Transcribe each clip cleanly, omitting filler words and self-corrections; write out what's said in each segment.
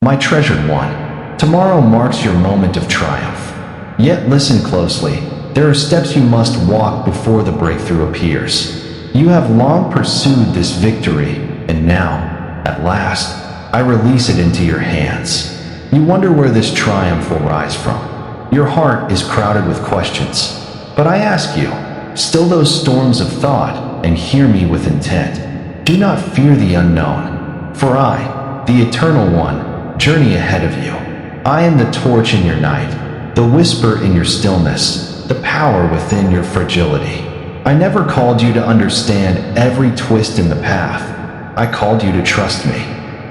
My treasured one, tomorrow marks your moment of triumph. Yet listen closely. There are steps you must walk before the breakthrough appears. You have long pursued this victory, and now, at last, I release it into your hands. You wonder where this triumph will rise from. Your heart is crowded with questions. But I ask you, still those storms of thought, and hear me with intent. Do not fear the unknown, for I, the Eternal One, journey ahead of you. I am the torch in your night, the whisper in your stillness, the power within your fragility. I never called you to understand every twist in the path. I called you to trust me.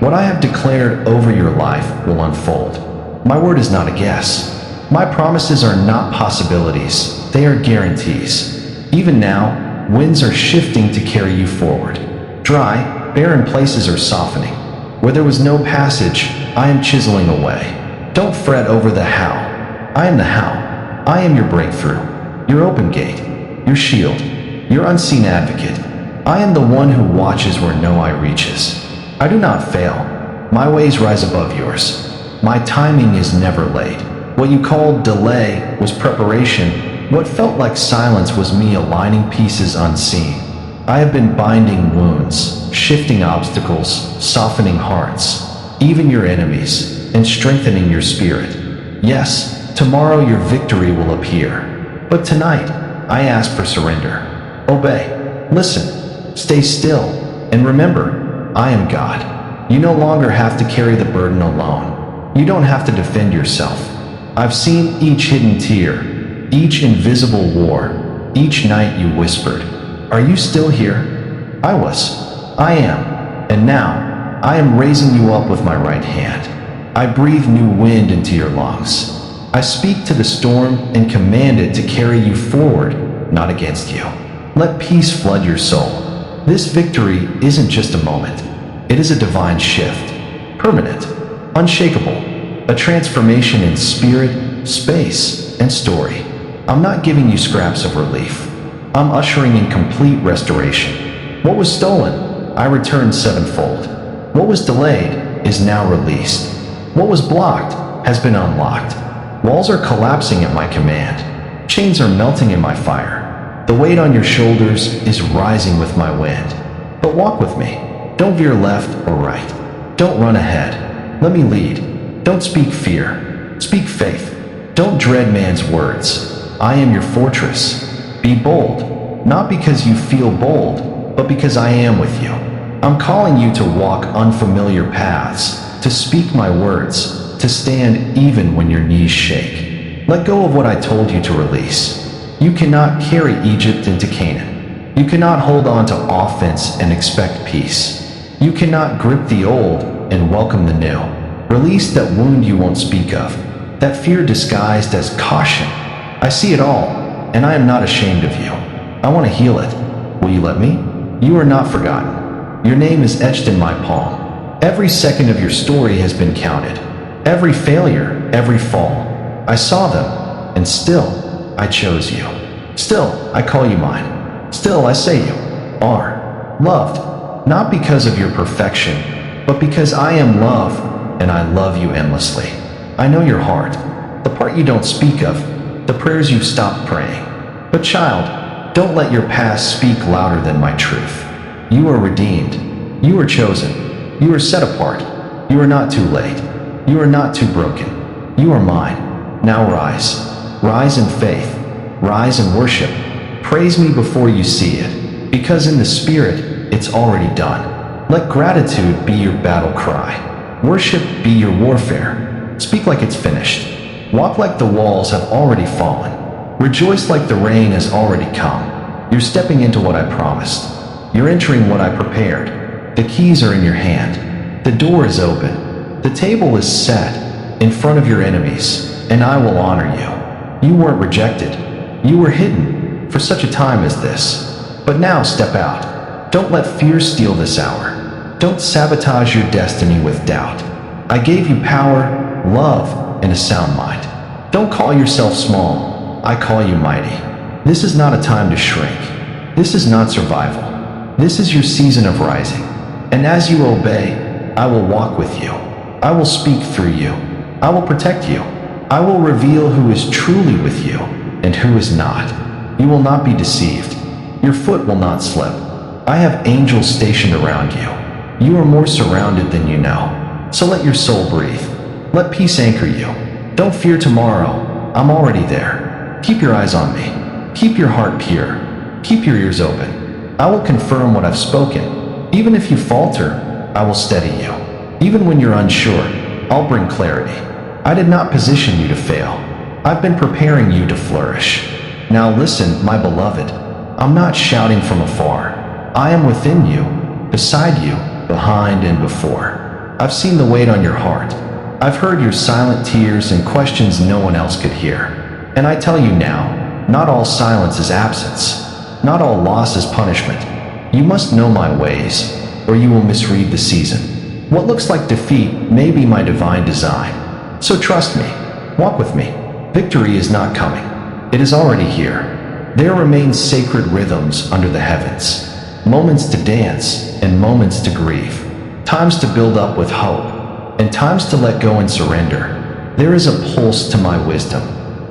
What I have declared over your life will unfold. My word is not a guess. My promises are not possibilities, they are guarantees. Even now, winds are shifting to carry you forward. Dry, barren places are softening. Where there was no passage, I am chiseling away. Don't fret over the how. I am the how. I am your breakthrough, your open gate, your shield, your unseen advocate. I am the one who watches where no eye reaches. I do not fail. My ways rise above yours. My timing is never late. What you called delay was preparation. What felt like silence was me aligning pieces unseen. I have been binding wounds, shifting obstacles, softening hearts, even your enemies, and strengthening your spirit. Yes, tomorrow your victory will appear. But tonight, I ask for surrender. Obey, listen, stay still, and remember, I am God. You no longer have to carry the burden alone. You don't have to defend yourself. I've seen each hidden tear, each invisible war, each night you whispered, "Are you still here?" I was. I am. And now, I am raising you up with my right hand. I breathe new wind into your lungs. I speak to the storm and command it to carry you forward, not against you. Let peace flood your soul. This victory isn't just a moment. It is a divine shift, permanent, unshakable, a transformation in spirit, space, and story. I'm not giving you scraps of relief. I'm ushering in complete restoration. What was stolen, I return sevenfold. What was delayed is now released. What was blocked has been unlocked. Walls are collapsing at my command. Chains are melting in my fire. The weight on your shoulders is rising with my wind. But walk with me. Don't veer left or right. Don't run ahead. Let me lead. Don't speak fear. Speak faith. Don't dread man's words. I am your fortress. Be bold, not because you feel bold, but because I am with you. I'm calling you to walk unfamiliar paths, to speak my words, to stand even when your knees shake. Let go of what I told you to release. You cannot carry Egypt into Canaan. You cannot hold on to offense and expect peace. You cannot grip the old and welcome the new. Release that wound you won't speak of, that fear disguised as caution. I see it all, and I am not ashamed of you. I want to heal it. Will you let me? You are not forgotten. Your name is etched in my palm. Every second of your story has been counted. Every failure, every fall. I saw them, and still, I chose you. Still, I call you mine. Still, I say you are loved, not because of your perfection, but because I am love, and I love you endlessly. I know your heart, the part you don't speak of, the prayers you've stopped praying. But child, don't let your past speak louder than my truth. You are redeemed. You are chosen. You are set apart. You are not too late. You are not too broken. You are mine. Now rise. Rise in faith. Rise in worship. Praise me before you see it, because in the spirit, it's already done. Let gratitude be your battle cry. Worship be your warfare. Speak like it's finished. Walk like the walls have already fallen. Rejoice like the rain has already come. You're stepping into what I promised. You're entering what I prepared. The keys are in your hand. The door is open. The table is set in front of your enemies, and I will honor you. You weren't rejected. You were hidden for such a time as this. But now step out. Don't let fear steal this hour. Don't sabotage your destiny with doubt. I gave you power, love, and a sound mind. Don't call yourself small. I call you mighty. This is not a time to shrink. This is not survival. This is your season of rising. And as you obey, I will walk with you. I will speak through you. I will protect you. I will reveal who is truly with you and who is not. You will not be deceived. Your foot will not slip. I have angels stationed around you. You are more surrounded than you know. So let your soul breathe. Let peace anchor you. Don't fear tomorrow. I'm already there. Keep your eyes on me. Keep your heart pure. Keep your ears open. I will confirm what I've spoken. Even if you falter, I will steady you. Even when you're unsure, I'll bring clarity. I did not position you to fail. I've been preparing you to flourish. Now listen, my beloved. I'm not shouting from afar. I am within you, beside you, behind and before. I've seen the weight on your heart. I've heard your silent tears and questions no one else could hear. And I tell you now, not all silence is absence. Not all loss is punishment. You must know my ways, or you will misread the season. What looks like defeat may be my divine design. So trust me. Walk with me. Victory is not coming. It is already here. There remain sacred rhythms under the heavens. Moments to dance and moments to grieve. Times to build up with hope and times to let go and surrender. There is a pulse to my wisdom,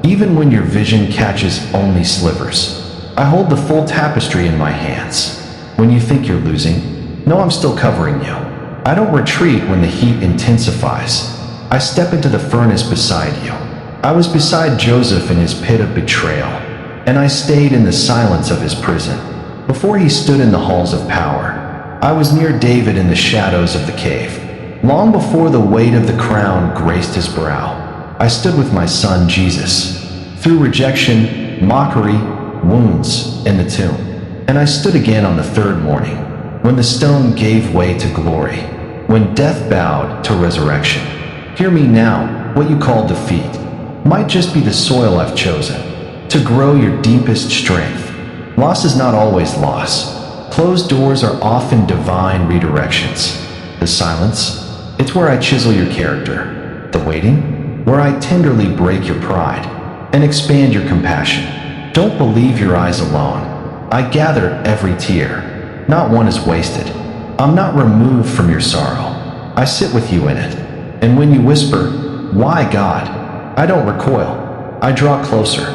even when your vision catches only slivers. I hold the full tapestry in my hands. When you think you're losing, know I'm still covering you. I don't retreat when the heat intensifies. I step into the furnace beside you. I was beside Joseph in his pit of betrayal, and I stayed in the silence of his prison. Before he stood in the halls of power, I was near David in the shadows of the cave. Long before the weight of the crown graced his brow, I stood with my son Jesus. Through rejection, mockery, wounds, and the tomb. And I stood again on the third morning, when the stone gave way to glory, when death bowed to resurrection. Hear me now, what you call defeat might just be the soil I've chosen to grow your deepest strength. Loss is not always loss. Closed doors are often divine redirections. The silence, it's where I chisel your character. The waiting, where I tenderly break your pride and expand your compassion. Don't believe your eyes alone. I gather every tear. Not one is wasted. I'm not removed from your sorrow. I sit with you in it. And when you whisper, "Why, God?" I don't recoil. I draw closer.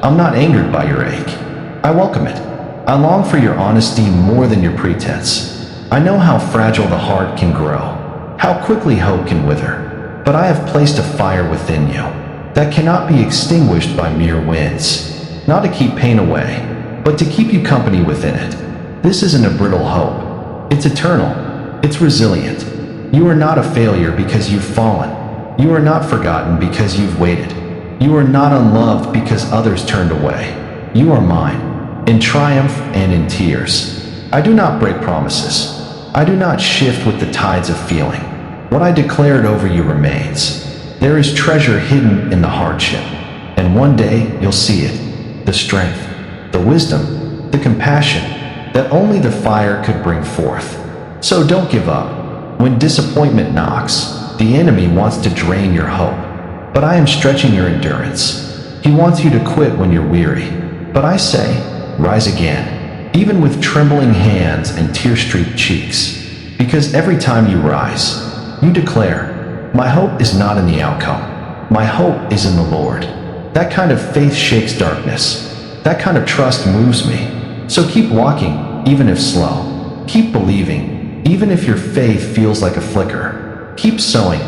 I'm not angered by your ache. I welcome it. I long for your honesty more than your pretense. I know how fragile the heart can grow, how quickly hope can wither. But I have placed a fire within you that cannot be extinguished by mere winds. Not to keep pain away, but to keep you company within it. This isn't a brittle hope. It's eternal. It's resilient. You are not a failure because you've fallen. You are not forgotten because you've waited. You are not unloved because others turned away. You are mine, in triumph and in tears. I do not break promises. I do not shift with the tides of feeling. What I declared over you remains. There is treasure hidden in the hardship, and one day you'll see it. The strength, the wisdom, the compassion that only the fire could bring forth. So don't give up. When disappointment knocks, the enemy wants to drain your hope. But I am stretching your endurance. He wants you to quit when you're weary. But I say, rise again, even with trembling hands and tear-streaked cheeks. Because every time you rise, you declare, my hope is not in the outcome. My hope is in the Lord. That kind of faith shakes darkness. That kind of trust moves me. So keep walking, even if slow. Keep believing, even if your faith feels like a flicker. Keep sowing,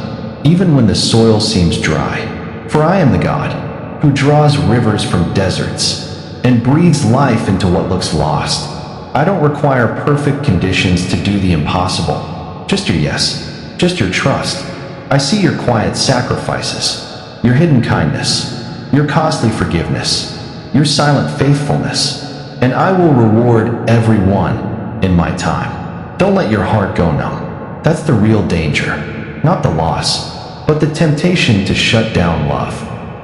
even when the soil seems dry. For I am the God who draws rivers from deserts and breathes life into what looks lost. I don't require perfect conditions to do the impossible. Just your yes, just your trust. I see your quiet sacrifices, your hidden kindness, your costly forgiveness, your silent faithfulness, and I will reward every one in my time. Don't let your heart go numb. That's the real danger, not the loss, but the temptation to shut down love,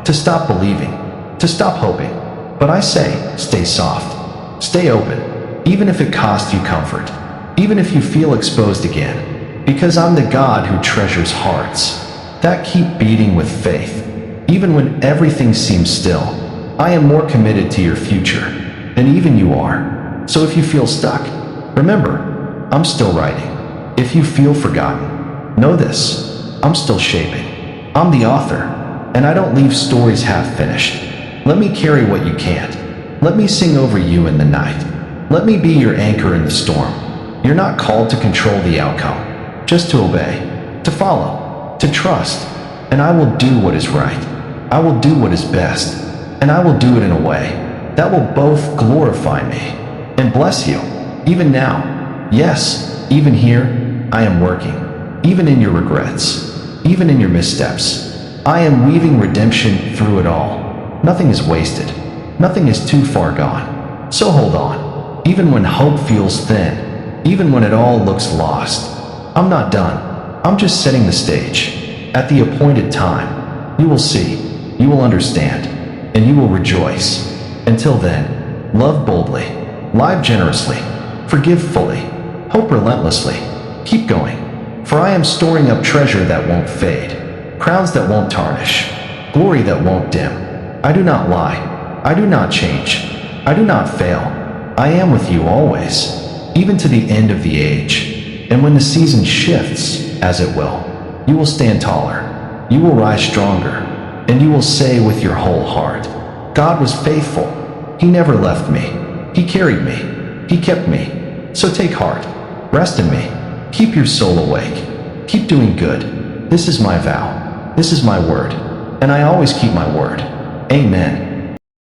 to stop believing, to stop hoping. But I say, stay soft, stay open, even if it costs you comfort, even if you feel exposed again, because I'm the God who treasures hearts that keep beating with faith. Even when everything seems still, I am more committed to your future than even you are. So if you feel stuck, remember, I'm still writing. If you feel forgotten, know this. I'm still shaping. I'm the author, and I don't leave stories half finished. Let me carry what you can't. Let me sing over you in the night. Let me be your anchor in the storm. You're not called to control the outcome, just to obey, to follow, to trust, and I will do what is right. I will do what is best, and I will do it in a way that will both glorify me and bless you, even now. Yes, even here, I am working, even in your regrets, even in your missteps. I am weaving redemption through it all. Nothing is wasted. Nothing is too far gone. So hold on, even when hope feels thin, even when it all looks lost. I'm not done. I'm just setting the stage. At the appointed time, you will see, you will understand, and you will rejoice. Until then, love boldly, live generously, forgive fully, hope relentlessly. Keep going, for I am storing up treasure that won't fade, crowns that won't tarnish, glory that won't dim. I do not lie. I do not change. I do not fail. I am with you always, even to the end of the age. And when the season shifts, as it will, you will stand taller. You will rise stronger. And you will say with your whole heart, God was faithful. He never left me. He carried me. He kept me. So take heart. Rest in me. Keep your soul awake. Keep doing good. This is my vow. This is my word. And I always keep my word. Amen.